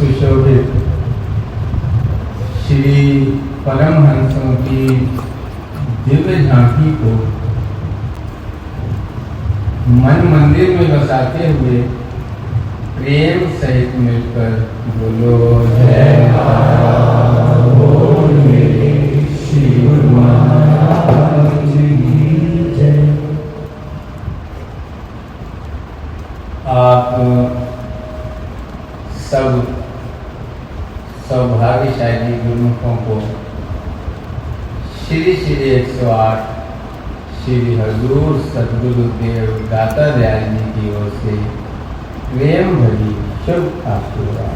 सुशोभित श्री परमहंसों की दिव्य झांकी को मन मंदिर में बसाते हुए प्रेम सहित मिलकर बोलो जय बोल मेरे श्री गुरु महाराज की जय। आप सब सौभाग्यशाली गुरुमुखों को श्री श्री 108 श्री हजूर सद्गुरुदेव दाता दयाल जी की ओर से प्रेम भरी शुभ आशीर्वाद।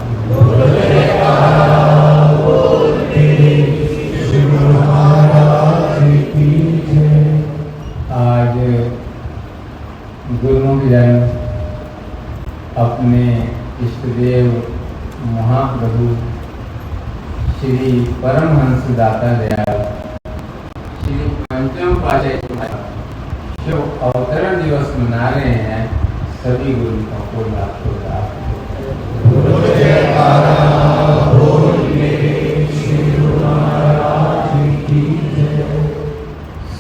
आज गुरुमुख जन अपने इष्टदेव महाप्रभु श्री परमहंस दाता दयाल श्री पंचम पातशाही शुभ अवतरण दिवस मना रहे हैं। सभी गुरुओं को लाखों लाख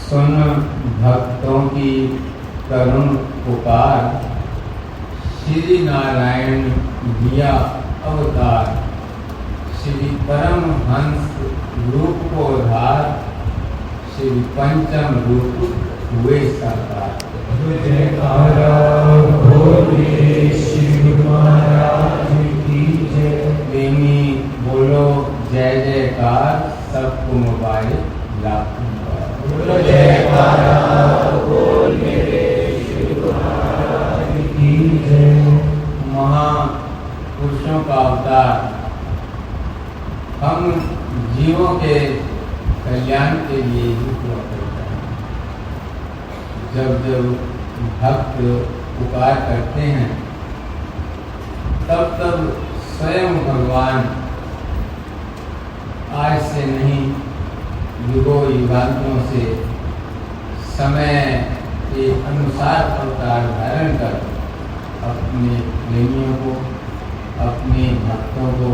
सुन भक्तों की करुण पुकार, श्री नारायण दिया अवतार, श्री परमहंस रूप को धार, श्री पंचम रूप हुए साकार। प्रेमी बोलो जय जयकार, सबको मोबाइल लाखों बोलो जयकारा बोल मेरे श्री महाराज की जय। महापुरुषों का अवतार हम जीवों के कल्याण के लिए ही हुआ करता है। जब जब भक्त पुकार करते हैं तब तब स्वयं भगवान आज से नहीं युगों युगांतों से समय के अनुसार अवतार धारण कर अपने प्रेमियों को, अपने भक्तों को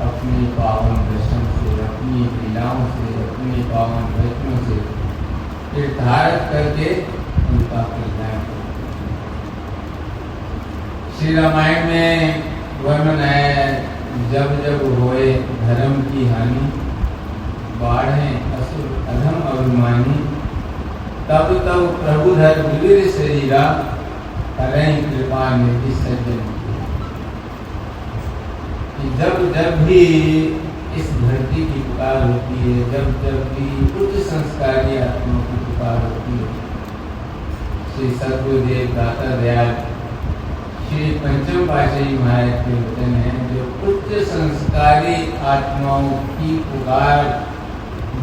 अपने पावन दर्शन से, अपनी लीलाओं से, अपने पावन वचनों से निर्धारित करके उनका कल्याण। श्री रामायण में वर्णन है, जब जब होए धर्म की हानि, बाढ़ें असुर अधम अभिमानी, तब तब प्रभु धर विविध शरीरा, करें कृपा निधि सज्जन। जब जब भी इस धरती की पुकार होती है, जब जब भी उच्च संस्कारी आत्माओं की पुकार होती है, श्री सद्गुरुदेव दाता दयाल श्री पंचम पातशाही महाराज के वचन है, जो उच्च संस्कारी आत्माओं की पुकार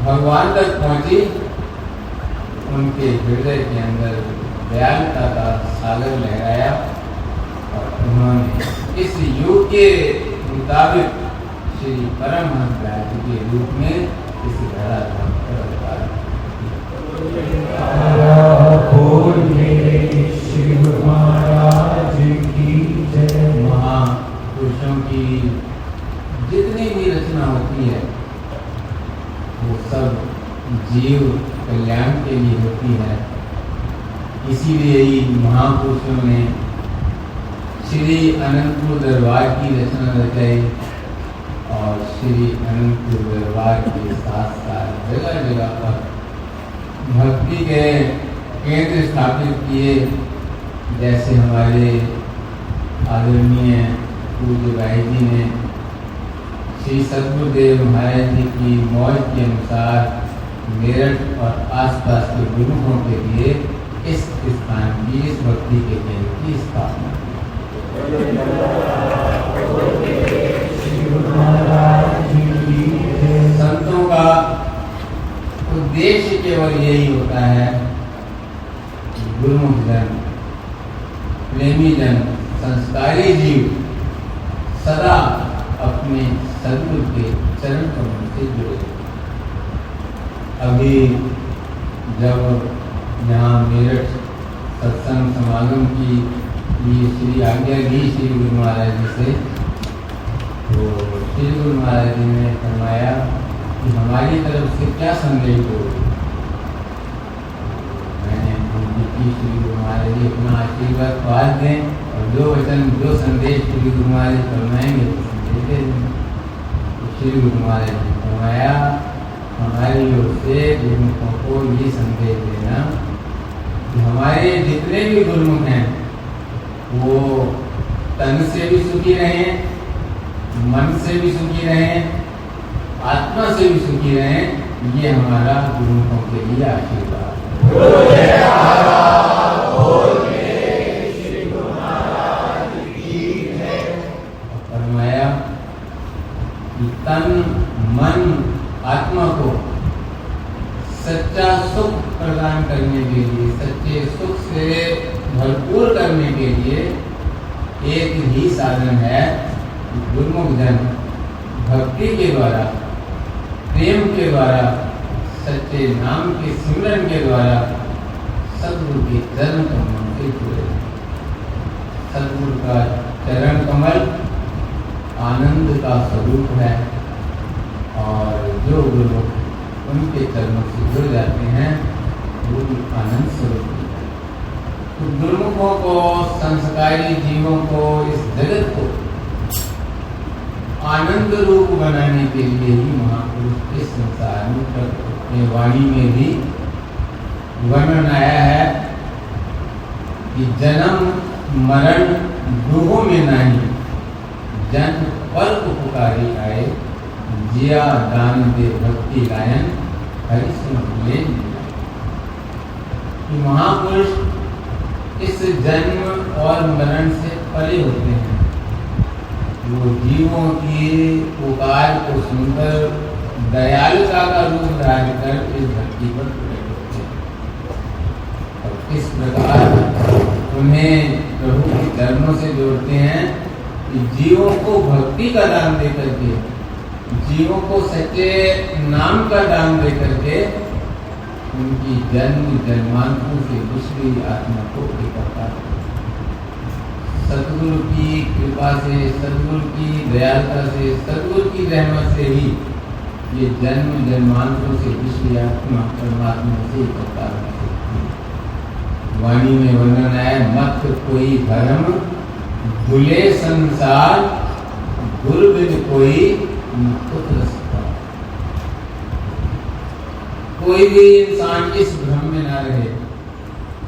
भगवान तक पहुंची, उनके हृदय के अंदर दयालुता का सागर लहराया और उन्होंने इस युग के मुताबिक श्री परमहंस राज के रूप में इस धराधाम पर अवतार महापुरुषों की जितनी भी रचना होती है वो सब जीव कल्याण के लिए होती है। इसीलिए ही महापुरुषों ने श्री अनंतपुर दरबार की रचना रचाई और श्री अनंतपुर दरबार के साथ साथ जगह जगह पर भक्ति के केंद्र स्थापित किए। जैसे हमारे आदरणीय पूज्य भाई जी ने श्री सद्गुरुदेव महाराज जी की मौज के अनुसार मेरठ और आसपास के गुरुओं के लिए इस स्थान की, इस भक्ति के केंद्र की स्थापना की। संतों का उद्देश्य केवल यही होता है कि गुरुमुख जन, प्रेमी जन, संस्कारी जीव सदा अपने सद्गुरु के चरण कमल से जुड़े। अभी जब यहाँ मेरठ सत्संग समागम की ये श्री आज्ञा ली श्री गुरु महाराज जी से, श्री गुरु महाराज जी ने फरमाया कि हमारी तरफ से क्या संदेश हो। मैंने उनकी की श्री गुरु महाराज जी अपना आशीर्वाद पास दें और जो वचन जो संदेश श्री गुरु महाराज जी फरमाएंगे तो संदेश दे देंगे। तो श्री गुरु महाराज जी ने फरमाया हमारी ओर से गुरुमुखों को ये संदेश देना कि हमारे जितने भी गुरुमुख हैं वो तन से भी सुखी रहें, मन से भी सुखी रहें, आत्मा से भी सुखी रहें। ये हमारा गुरुमुखों के लिए आशीर्वाद है। फरमाया कि तन मन आत्मा को सच्चा सुख प्रदान करने के लिए, सच्चे सुख से भरपूर करने के लिए एक ही साधन है गुरुमुख जन भक्ति के द्वारा, प्रेम के द्वारा, सच्चे नाम के सिमरन के द्वारा सद्गुरु के चरण कमल से जुड़े। सद्गुरु का चरण कमल आनंद का स्वरूप है और जो गुरुमुख उनके चरणों से जुड़ जाते हैं वो भी आनंद स्वरूप है। तो गुरुमुखों को, संस्कारी जीवों को, इस जगत को आनंद रूप बनाने के लिए ही महापुरुष इस संसार में अपनी वाणी में भी वर्णन आया है कि जन्म मरण दुहों में नहीं, जन पल उपकारी आए, जिया दान दे भक्ति गायन हरि सुन ले। महापुरुष इस जन्म और मरण से परे होते हैं। वो जीवों की पुकार को सुनकर दयालुता का रूप धारण कर इस धरती पर प्रकट होते हैं और इस प्रकार उन्हें प्रभु के चरणों से जोड़ते हैं कि जीवों को भक्ति का दान दे करके, जीवों को सच्चे नाम का दान दे करके उनकी जन्म जन्मांतरों से दूसरी आत्मा को इकट्ठा करते। सतगुरु की कृपा से, सतगुरु की दयालुता से, सतगुरु की रहमत से ही ये जन्म जन्मांतरों से दूसरी आत्मा परमात्मा से इकट्ठा करते। वाणी में वर्णन है मत कोई धर्म भूले संसार, गुरु बिन कोई पुत्र सत्ता। कोई भी इंसान इस भ्रम में ना रहे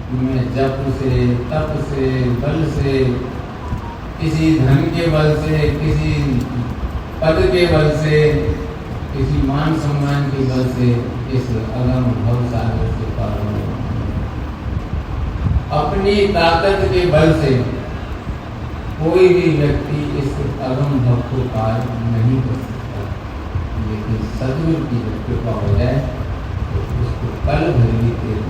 कि मैं जप से, तप से, बल से, किसी धन के बल से, किसी पद के बल से, किसी मान सम्मान के बल से इस अगम भव सागर से पार हो। अपनी ताकत के बल से कोई भी व्यक्ति इस अगम भव को पार नहीं कर सकता, लेकिन सद्गुरु की जब कृपा हो जाए तो उसको पल भर भी तेज।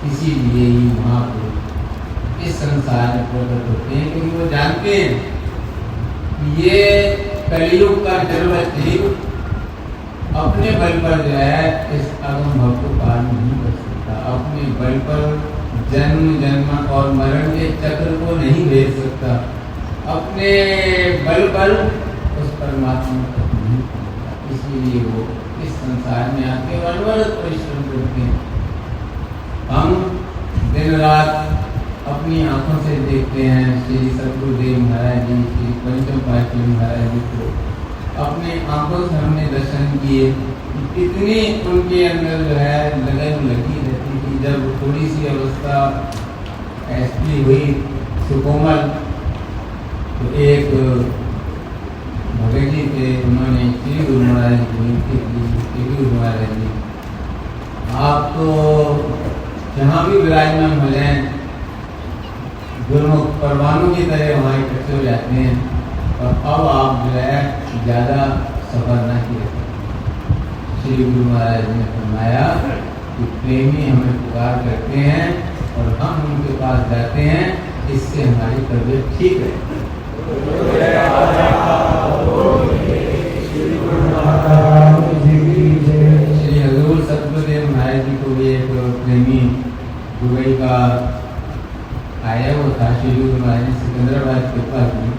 इसीलिए ही महापुरुष इस संसार में प्रकट होते हैं क्योंकि वो जानते हैं कि ये कलयुग का जरूरत जीव अपने बल पर जो है इस अगम भव को पार नहीं कर सकता, अपने बल पर जन्म जन्म और मरण के चक्र को नहीं भेज सकता, अपने बल पर उस परमात्मा को नहीं पहुंचता। इसीलिए वो इस संसार में आके अनवरत परिश्रम करते हैं। हम दिन रात अपनी आंखों से देखते हैं श्री सतगुरुदेव महाराज जी, श्री पंचम पातशाही महाराज जी को अपने आंखों से हमने दर्शन किए। कितनी उनके अंदर जो है लगन लगी रहती थी। जब थोड़ी सी अवस्था ऐसी हुई सुकोमल तो एक भगत जी थे, उन्होंने श्री गुरु महाराज जी को विनती की, श्री गुरु महाराज जी आप तो जहाँ भी विराजमान हो जाएं गुरुमुख परवानों की तरह वहाँ इकट्ठे हो जाते हैं और अब आप जो है ज़्यादा सफर न किए। श्री गुरु महाराज ने फरमाया कि प्रेमी हमें पुकार करते हैं और हम उनके पास जाते हैं, इससे हमारी तबीयत ठीक है। श्री हजूर सतगुरुदेव महाराज जी को भी एक प्रेमी दुबई का आया वो था। श्री गुरु महाराज ने सिकंदराबाद के पास में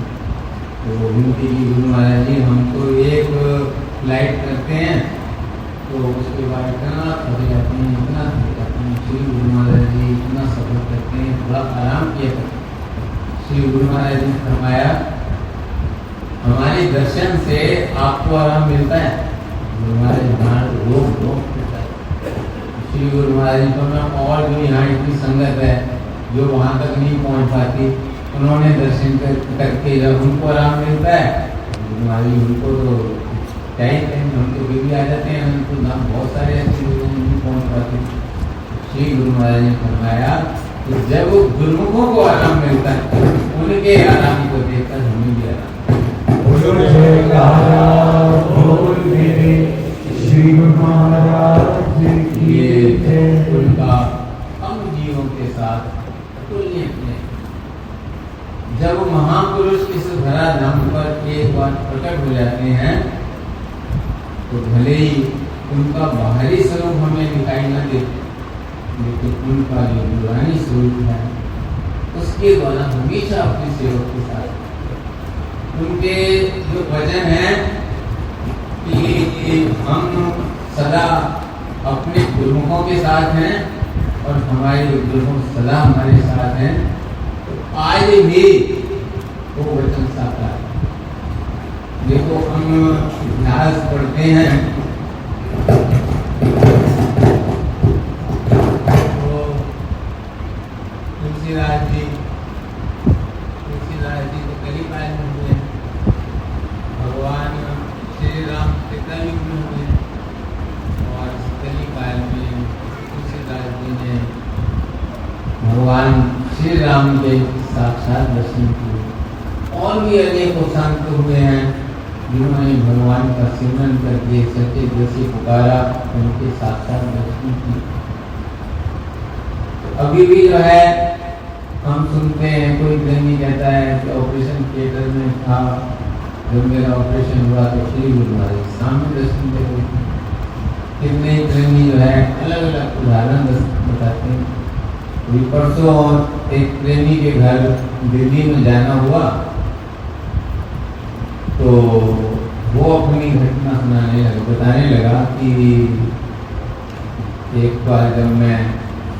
तो विनती कि गुरु महाराज जी हम तो एक फ्लाइट करते हैं तो उसके बाद इतना थक जाते हैं, इतना थक जाते हैं। श्री गुरु महाराज जी इतना सफर करते हैं, थोड़ा आराम किया करते हैं। श्री गुरु महाराज जी ने फरमाया हमारे दर्शन से आपको आराम मिलता है। गुरु महाराज हमारे रोक देता है। श्री गुरु महाराज जी को मैं और भी यहाँ इतनी संगत है जो वहाँ तक नहीं पहुँच पाती, उन्होंने दर्शन करके जब उनको आराम मिलता है, गुरु महाराज जी उनको तो टाइम हम तो भी आ जाते हैं, उनको नाम बहुत सारे ऐसे लोग नहीं पहुँच पाते। श्री गुरु महाराज ने फरमाया कि जब गुरुमुखों को आराम मिलता है, उनके आराम को देखकर हमें भी आराम। श्री गुरु महाराज की उनका हम जीवों के साथ तुल्य है। जब महापुरुष इस धरा धाम पर एक बार प्रकट हो जाते हैं तो भले ही उनका बाहरी स्वरूप हमें दिखाई न दे, लेकिन उनका जो नूरानी स्वरूप है उसके द्वारा हमेशा अपने सेवक के साथ उनके जो वचन है कि हम सदा अपने गुरुमुखों के साथ हैं और हमारे गुरुमुख सदा हमारे साथ हैं, तो आज भी वो वचन साकार है। देखो हम इतिहास पढ़ते हैं तो तुलसीदास जी तो कलिकाल में हुए, भगवान श्री राम त्रेतायुग में हुए और कलिकाल में तुलसीदास जी ने भगवान श्री राम के साक्षात दर्शन किए। और भी अनेकों संत हुए हैं जिन्होंने भगवान का सिमरन करके सच्चे दिल से पुकारा, उनके साक्षात दर्शन किए। तो अभी भी जो है हम सुनते हैं, कोई प्रेमी कहता है कि ऑपरेशन थिएटर में था, जब मेरा ऑपरेशन हुआ तो श्री गुरु महाराज सामने दर्शन दे रहे थे। कितने प्रेमी जो है अलग अलग उदाहरण बताते हैं। अभी परसों एक प्रेमी के घर दिल्ली में जाना हुआ तो वो अपनी घटना बताने लगा कि एक बार जब मैं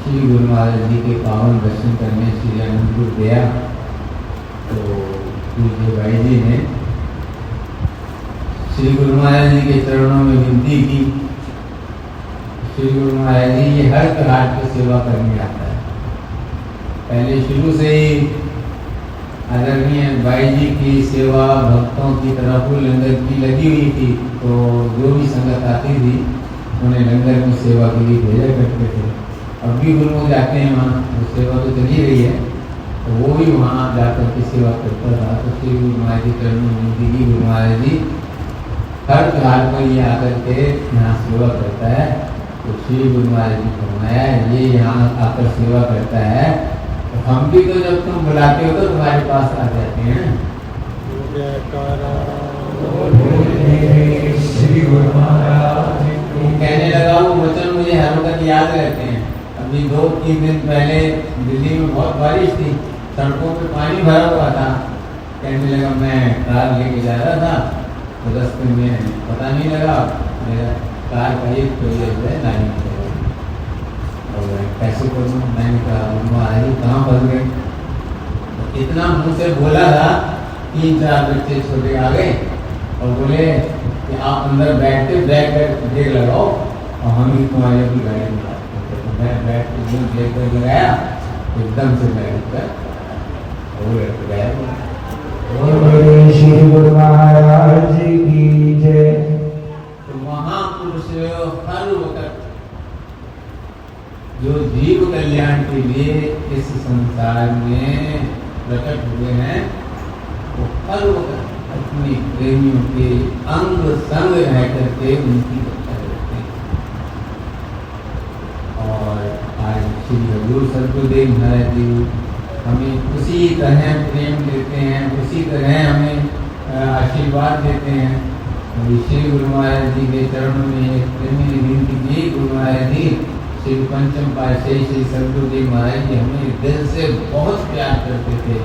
श्री गुरु महाराज जी के पावन दर्शन करने श्री अनंतपुर गया तो पूज्य भाई जी ने श्री गुरु महाराज जी के चरणों में विनती की। श्री गुरु महाराज जी ये हर प्रकार की सेवा करने आता है। पहले शुरू से ही आदरणीय भाई जी की सेवा भक्तों की तरफ लंगर की लगी हुई थी, तो जो भी संगत आती थी उन्हें लंगर की सेवा के लिए भेजा करते थे। अब भी गुरु जाते हैं वहाँ, वो सेवा तो चली रही है, तो वो भी वहाँ जाकर के सेवा करता था। तो श्री गुरु महाराज जी चरणों में विनती की, गुरु महाराज जी हर त्योहार पर ये आकर के यहाँ सेवा करता है। तो श्री गुरु महाराज जी फरमाया ये यहाँ आकर सेवा करता है, तो हम भी तो जब तुम बुलाते हो तो तुम्हारे पास आ जाते हैं। श्री गुरु महाराज कहने लगा वो वचन मुझे हर वक्त याद रहते हैं। अभी 2-3 दिन पहले दिल्ली में बहुत बारिश थी, सड़कों पे पानी भरा हुआ था। कहने लगा मैं कार लेके जा रहा था तो रास्ते में पता नहीं लगा मेरा कार का एक पहिया जो है लाइन में और कैसे करूँ। मैंने कहा महाराज कहाँ फंस गए। इतना मुँह से बोला था, 3-4 बच्चे छोटे आ गए और बोले कि आप अंदर बैठते ब्रेक लगाओ और हम ही तुम्हारे अपनी गाड़ी में लाते। तो मैं बैठ के ब्रेक लगाया, एकदम से मैं उठकर वो लड़के गया। श्री गुरु महाराज की जय। तो महापुरुष हर वक्त जो जीव कल्याण के लिए इस संसार में प्रकट हुए हैं, वो हर वक्त अपने प्रेमियों के अंग संग रह करके उनकी रक्षा करते हैं। और आज श्री हजूर सतगुरुदेव महाराज जी हमें उसी तरह प्रेम देते हैं, उसी तरह हमें आशीर्वाद देते हैं। श्री गुरु महाराज जी के चरणों में एक प्रेमी ने विनती की, गुरु महाराज जी श्री पंचम पातशाही श्री सतगुरुदेव महाराज जी हमें दिल से बहुत प्यार करते थे।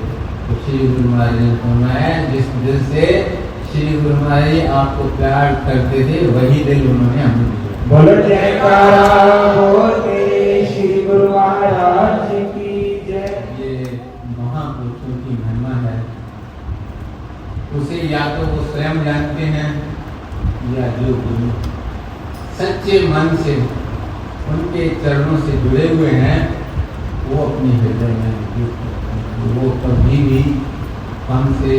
तो श्री गुरु महाराज ने फरमाया जिस दिल से गुरु महाराज जी आपको प्यार करते थे, वही दिल उन्होंने हमें दिया। बोलो जयकारा बोल मेरे श्री गुरु महाराज की जय। ये महापुरुषों की महिमा है। उसे या तो वो स्वयं जानते हैं या जो गुरु सच्चे मन से उनके चरणों से जुड़े हुए हैं वो अपने हृदय में, वो कभी भी हमसे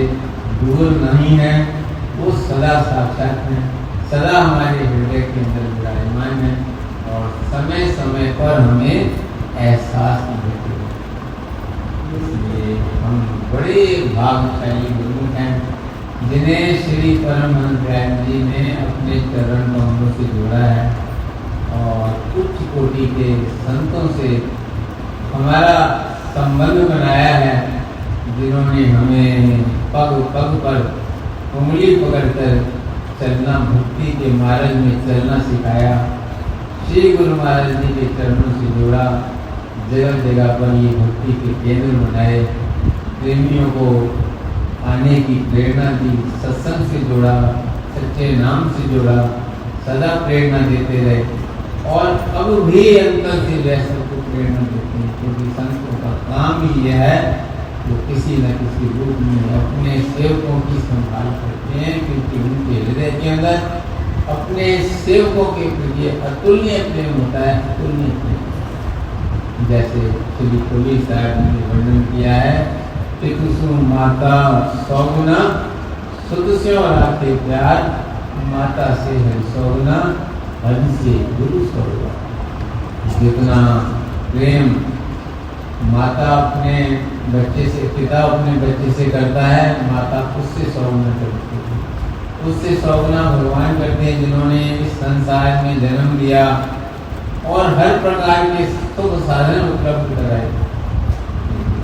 दूर नहीं है, वो सदा साक्षात है, सदा हमारे हृदय के अंदर विराजमान है और समय समय पर हमें एहसास देते हैं। इसलिए हम बड़े भाग्यशाली गुरु हैं जिन्हें श्री परमहंस दयानंद जी ने अपने चरण कमलों से जोड़ा है और उच्च कोटि के संतों से हमारा संबंध बनाया है, जिन्होंने हमें पग पग पर उंगली पकड़कर चलना, भक्ति के मार्ग में चलना सिखाया। श्री गुरु महाराज जी के चरणों से जोड़ा, जगह जगह पर ये भक्ति के केंद्र बनाए, प्रेमियों को आने की प्रेरणा दी, सत्संग से जोड़ा, सच्चे नाम से जोड़ा, सदा प्रेरणा देते रहे और अब भी अंतर से वैसे को प्रेरणा देते हैं, क्योंकि संतों का काम ही यह है वो किसी न किसी रूप में अपने सेवकों की संभाल करते हैं, क्योंकि उनके हृदय के अंदर अपने सेवकों के प्रति अतुलनीय प्रेम होता है, अतुलनीय प्रेम। जैसे श्री कोली साहब ने वर्णन किया है, पितृसु माता सौगुना, सुत से और आते प्यार, माता से है सौगुना, हरि से गुरु सौगुना। जितना प्रेम माता अपने बच्चे से, पिता अपने बच्चे से करता है, माता उससे सौगुना करती है, उससे सौगुना भगवान करते हैं जिन्होंने इस संसार में जन्म लिया और हर प्रकार के सुख साधन उपलब्ध कराए।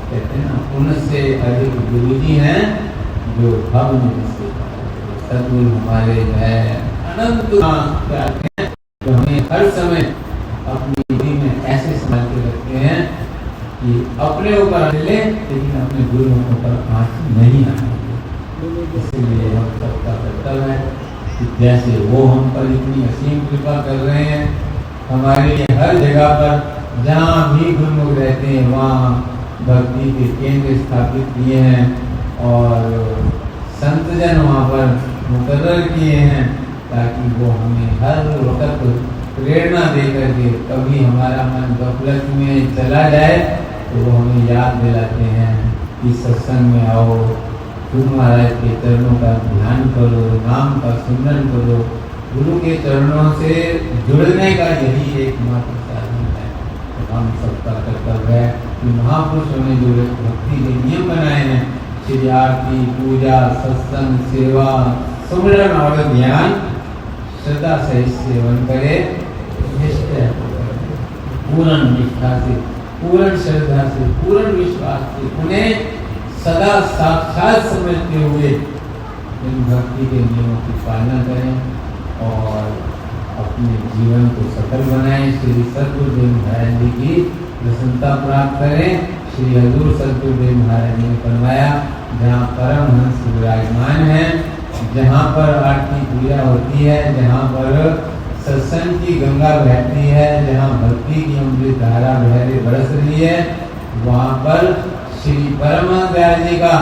कहते हैं ना, उनसे अधिक गुरु जी हैं जो भव में से सदगुरु हमारे है अनंत प्यारे हैं, जो हमें हर समय अपनी विधि में ऐसे संभाल के रखते हैं कि अपने ऊपर ले लेकिन अपने गुरुओं के ऊपर आँच नहीं आएंगे। इसलिए हम सबका कर्तव्य है कि जैसे वो हम पर इतनी असीम कृपा कर रहे हैं, हमारे लिए हर जगह पर जहाँ भी गुरुमुख रहते हैं वहाँ भक्ति के केंद्र स्थापित किए हैं और संतजन वहाँ पर मुकर्रर किए हैं, ताकि वो हमें हर वक्त प्रेरणा दे करके कभी हमारा मन गफलत में चला जाए तो वो हमें याद दिलाते हैं कि सत्संग में आओ, गुरु महाराज के चरणों का ध्यान करो, नाम का सुमरन करो। गुरु के चरणों से जुड़ने का यही एकमात्र साधन है। तो हम सबका कर्तव्य है कि महापुरुषों ने जो भक्ति के नियम बनाए हैं, श्री आरती, पूजा, सत्संग, सेवा, सुमरन और ध्यान, श्रद्धा सहित सेवन करे, पूर्ण निष्ठा से, पूर्ण श्रद्धा से, पूर्ण विश्वास से, उन्हें सदा साक्षात समझते हुए इन भक्ति के नियमों की पालना करें और अपने जीवन को सफल बनाएं। श्री सद्गुरुदेव महाराज जी की प्रसन्नता प्राप्त करें। श्री हजूर सद्गुरुदेव महाराज जी ने फरमाया, जहाँ परमहंस विराजमान है, जहाँ पर आरती पूजा होती है, जहाँ पर सत्संग की गंगा बहती है, जहाँ भक्ति की अमृत धारा बहरे बरस रही है, वहाँ पर श्री परमहंस दयाल जी का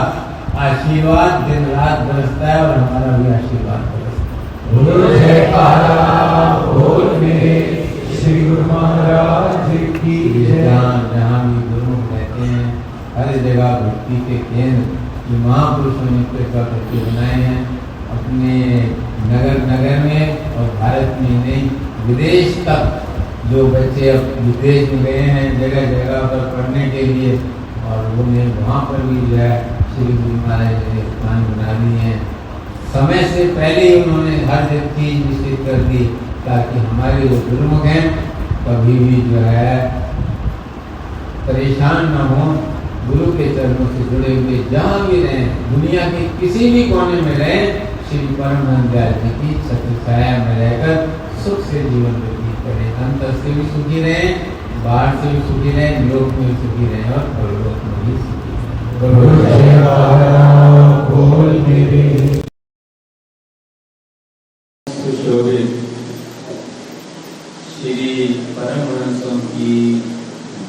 आशीर्वाद दिन रात बरसता है और हमारा भी आशीर्वाद बरसता है। बोल मेरे श्री गुरु महाराज की जय। जहाँ भी गुरु रहते हैं, हर जगह भक्ति के केंद्र जो महापुरुषों ने कृपा करके बनाए हैं, अपने नगर नगर में और भारत में नहीं, विदेश तक जो बच्चे अब विदेश में गए हैं जगह जगह पर पढ़ने के लिए, और उन्हें वहाँ पर भी जो है श्री गुरु महाराज ने स्थान बना दिए हैं। समय से पहले ही उन्होंने हर चीज निश्चित कर दी, ताकि हमारे जो गुरुमुख हैं कभी भी जो है परेशान न हो, गुरु के चरणों से जुड़े हुए जहाँ भी रहें, दुनिया के किसी भी कोने में रहें, श्री परमहंस दयाल जी की छत्र छाया में रहकर सुख से जीवन व्यतीत करें। अंतर से भी सुखी रहें, बाहर से भी सुखी रहें, लोक में भी सुखी रहें और परलोक में भी सुखी रहें। बोल मेरे सुशोभित श्री परमहंसों की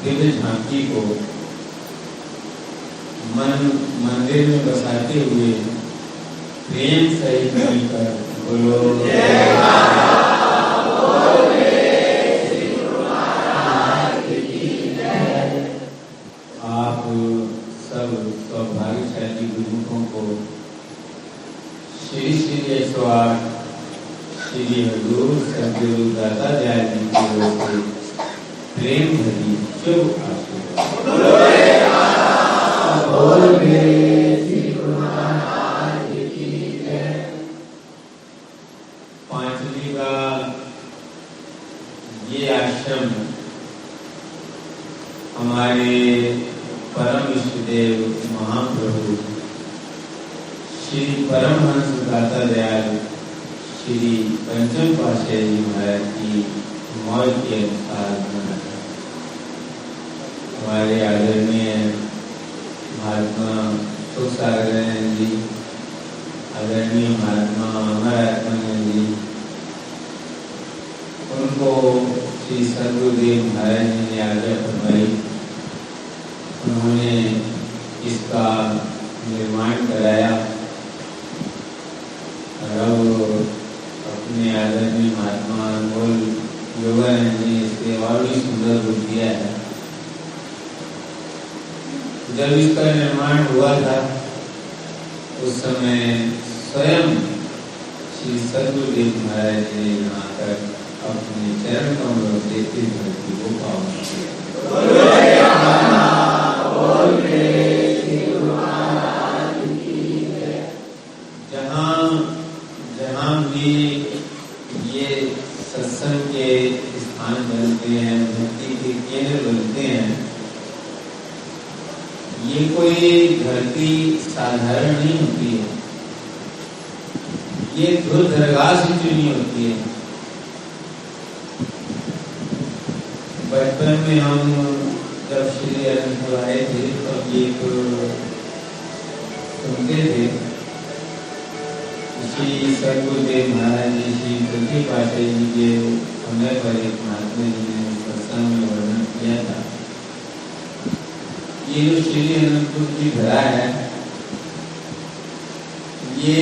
दिव्य झांकी को मंदिर में बसाते हुए प्रेम सहित मिलकर बोलो आप सब सौभाग्यशाली गुरुमुखों को श्री श्री 108 श्री हजूर सद्गुरु दाता दयाल जी की ओर से प्रेम भरी शुभ आशीर्वाद। पांचवी का ये आश्रम हमारे परम इष्टदेव महाप्रभु श्री परमहंस दाता दयाल श्री पंचम पातशाही जी महाराज की मौज के अनुसार बना था। हमारे आदरणीय महात्मा सुख सागर जी, आदरणीय महात्मा अमर आत्मानंद जी, उनको श्री सद्गुरुदेव महाराज जी ने आज्ञा फरमाई। उन्होंने इसका निर्माण कराया और अपने आदरणीय महात्मा अनमोल योगानंद जी इसके और भी सुंदर रूप दिया है। जब इसका निर्माण हुआ था उस समय स्वयं श्री सद्गुरुदेव महाराज जी ने यहाँ पर अपने चरण कमलों से इस धरती को पावन किया। जहाँ भी ये सत्संग के स्थान बनते हैं, भक्ति के केंद्र बनते हैं, ये कोई धरती साधारण नहीं होती है। ये ध्रुव दरगाह से चुनी होती है। बचपन में हम जब श्री अनंत आए थे तब ये सुनते थे। श्री सद्गुरुदेव महाराज जी श्री पंचम पातशाही जी के समय पर एक महात्मा जी ने सत्संग में वर्णन किया था। ये जो श्री अनंतपुर की धरा है, ये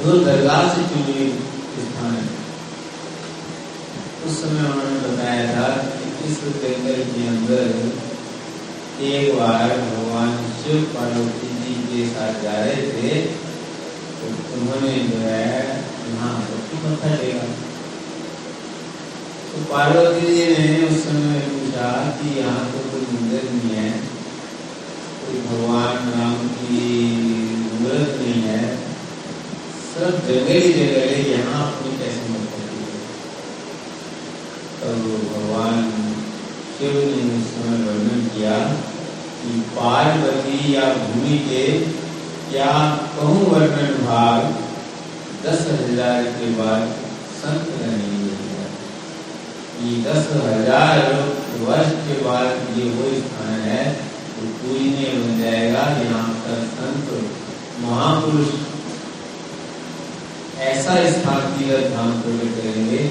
दो दरगाह से चुनी स्थान है। उस समय उन्होंने बताया था कि इस जंगल के अंदर एक बार भगवान शिव पार्वती जी के साथ जा रहे थे, उन्होंने जो है यहाँ पट्टी मत्था टेका। तो पार्वती जी ने उस समय पूछा कि यहाँ तो कोई मंदिर नहीं है, कोई भगवान राम की मूर्त नहीं है, सब जगह ही जगह है, यहाँ अपनी कैसे मत्था टेकी। तब भगवान शिव ने उस समय वर्णन किया कि पार्वती या भूमि के क्या कहूँ वर्णन भाग 10,000 के बाद संत नहीं मिलेगा। ये 10,000 वर्ष के बाद ये वो स्थान है जो पूजनीय बन जाएगा। यहाँ पर संत महापुरुष ऐसा स्थान की धाम प्रकट करेंगे,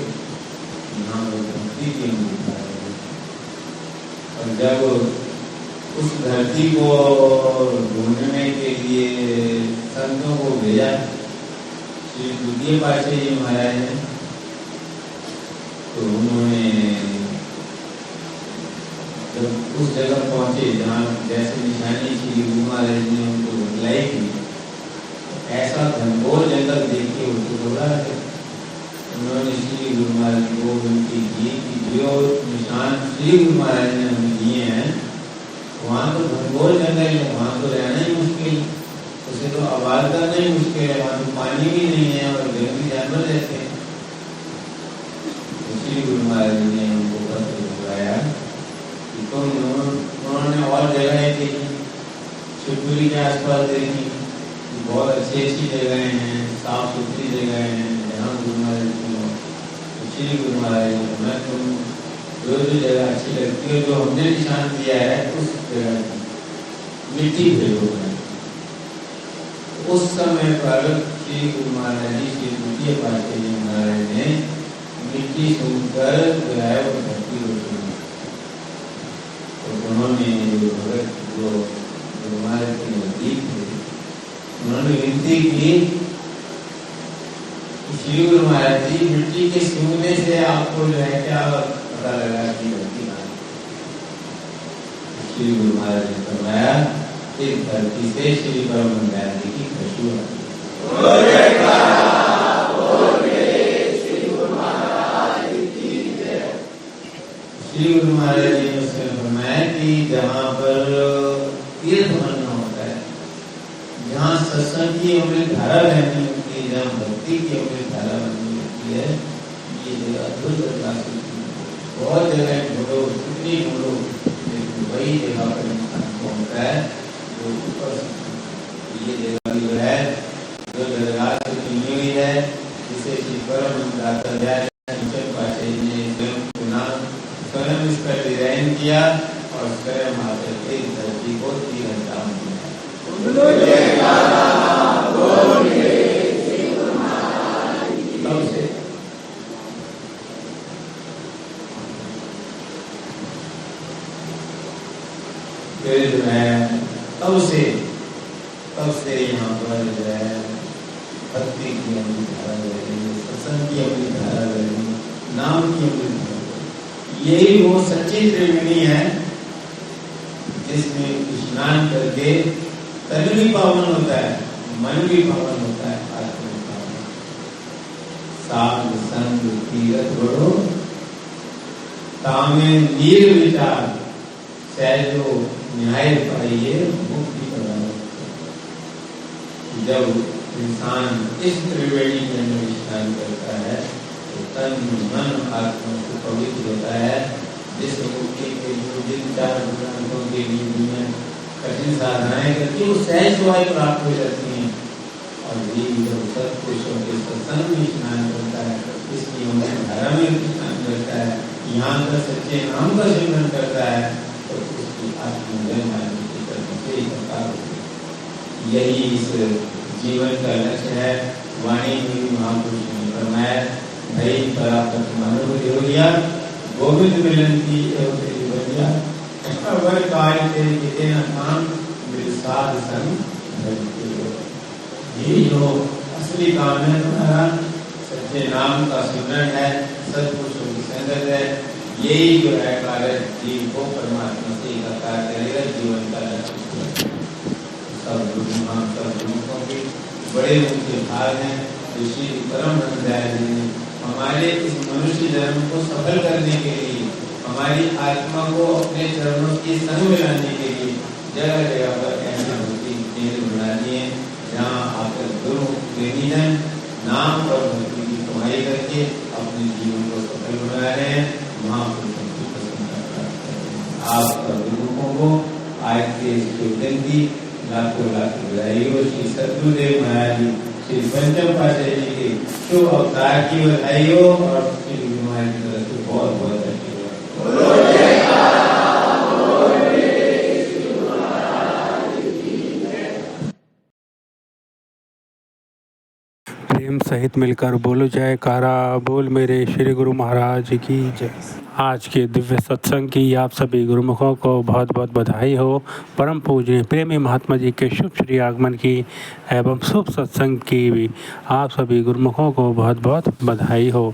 यहाँ वो भक्ति के मिलता है। और जब उस धरती को ढूंढने के लिए संतों को भेजा श्री द्वितीय पातशाही जी महाराज ने, तो उन्होंने जब उस जगह पहुंचे जहाँ जैसे निशानी श्री गुरु महाराज ने उनको बतलाई थी, ऐसा घनघोर जंगल देख के उनको घबरा थे। उन्होंने श्री गुरु महाराज को विनती की कि जो निशान श्री गुरु महाराज ने हमें दिए हैं, वहाँ तो घनघोर जंगल है, वहाँ तो रहना ही मुश्किल, उसे तो आवाज करना ही मुश्किल है, वहाँ तो पानी भी नहीं है और जंगली जानवर रहते हैं। श्री गुरु महाराज ने उनको पत्र भिजवाया कि उन्होंने और जगहें देखी, शिवपुरी के आसपास देखी, बहुत अच्छी जगह हैं, साफ सुथरी जगह हैं, जहाँ गुरु महाराज की श्री गुरु महाराज मैं तुम जो जगह अच्छी लगती है, जो हमने निशान दिया है उस जगह की मिट्टी भेजो। उस समय पर श्री गुरु महाराज जी श्री द्वितीय पातशाही जी महाराज ने मिट्टी सुनकर जो है वो धरती को चुनी। तो उन्होंने जो भगत जो गुरु महाराज के नजदीक थे, उन्होंने विनती की, श्री गुरु महाराज जी मिट्टी के सूंघने से आपको जो है क्या पता लगा कि धरती कहाँ है? श्री गुरु महाराज ने फरमाया, इस धरती से श्री परम दयाल जी की खुशबू आती है। श्री गुरु महाराज जी ने उसमें फरमाया कि जहाँ पर तीर्थ बनना होता है, जहाँ सत्संग की अमृत धारा बहनी होती है, जहाँ भक्ति की अमृत धारा बहनी होती है, ये जगह अद्भुत बहुत जगह ढूंढो, कितनी ढूंढो, लेकिन वही जगह पर इंसान पहुंचता है जो ऊपर। ये जगह जो है जो जगह से चुनी हुई है, जिसे श्री परम दाता दयाल पातशाही ने स्वयं चुना, स्वयं इसका डिजाइन किया और स्वयं आकर के इस धरती को तीर अंजाम दिया। फिर जो है तब से यहाँ पर जो है भक्ति की अमृत धारा बह रही, सत्संग की अमृत धारा बह रही, नाम की अमृत धारा बह रही। यही वो सच्ची त्रिवेणी है जिसमें स्नान करके तन भी पावन होता है, मन भी पावन होता है, आत्मा भी पावन। साध संग तीरथ बड़ो तामे नीर विचार, सहजो न्याय पाइए मुक्ति प्रदान। जब इंसान इस त्रिवेणी के अंदर स्नान करता है तो तन मन आत्मा को पवित्र होता है। जिस मुक्ति के जो जिन 4 गुणांकों के लिए दुनिया कठिन साधनाएं करती है, वो सहज स्वाभाविक प्राप्त हो जाती हैं। और ये जब सत्पुरुषों के सत्संग में स्नान करता है, इसकी उन्हें धारा में स्नान करता है, यहाँ का सच्चे नाम का सिमरन करता है, तो उसकी आत्मजन की तरफ से प्रकार होती है। यही इस जीवन का लक्ष्य है। वाणी में भी महापुरुष ने फरमाया, भई परापत मानव हो गया, गोविंद मिलन की बढ़िया अवर कार्य तेरे किते न काम मेरे साध संग। यही जो असली काम है तुम्हारा, सच्चे नाम का सिमरन है, सत्पुरुषों की संगत है। यही जो है कार्य जीव को परमात्मा से इकट्ठा करेगा, जीवन का लक्ष्य। सब गुरुओं के बड़े उनके भाग हैं। ऋषि परम दयाल जी ने हमारे इस मनुष्य जन्म को सफल करने के लिए, हमारी आत्मा को अपने चरणों के संग मिलाने के लिए जगह जगह पर ऐसा भक्ति केंद्र बना दिए, जहाँ आकर गुरु प्रेमीजन नाम और भक्ति की कमाई करके अपने जीवन को सफल बना रहे हैं। महापुरुषों की प्रसन्नता प्राप्त कर रहे हैं। आप गुरुओं को आज के इस दिन की लाखों लाख बधाई हो। श्री सद्गुरुदेव महाराज जी श्री पंचम पातशाही जी के शुभ अवतार की बधाई हो और श्री गुरु महाराज की तरफ से बहुत बहुत आशीर्वाद। प्रेम सहित मिलकर बोलो जयकारा, बोल मेरे श्री गुरु महाराज की जय। आज के दिव्य सत्संग की आप सभी गुरुमुखों को बहुत बहुत बधाई हो। परम पूज्य प्रेमी महात्मा जी के शुभ श्री आगमन की एवं शुभ सत्संग की भी आप सभी गुरुमुखों को बहुत बहुत बधाई हो।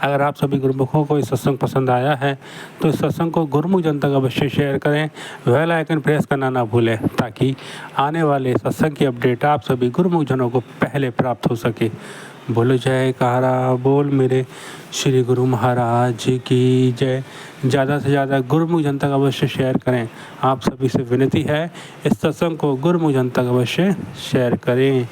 अगर आप सभी गुरुमुखों को इस सत्संग पसंद आया है तो इस सत्संग को गुरुमुख जन तक अवश्य शेयर करें, बेल आइकन प्रेस करना ना भूलें, ताकि आने वाले सत्संग की अपडेट आप सभी गुरुमुख जनों को पहले प्राप्त हो सके। बोलो जयकारा, बोल मेरे श्री गुरु महाराज की जय। ज़्यादा से ज़्यादा गुरुमुख जन तक अवश्य शेयर करें। आप सभी से विनती है, इस सत्संग को गुरुमुख जन तक अवश्य शेयर करें।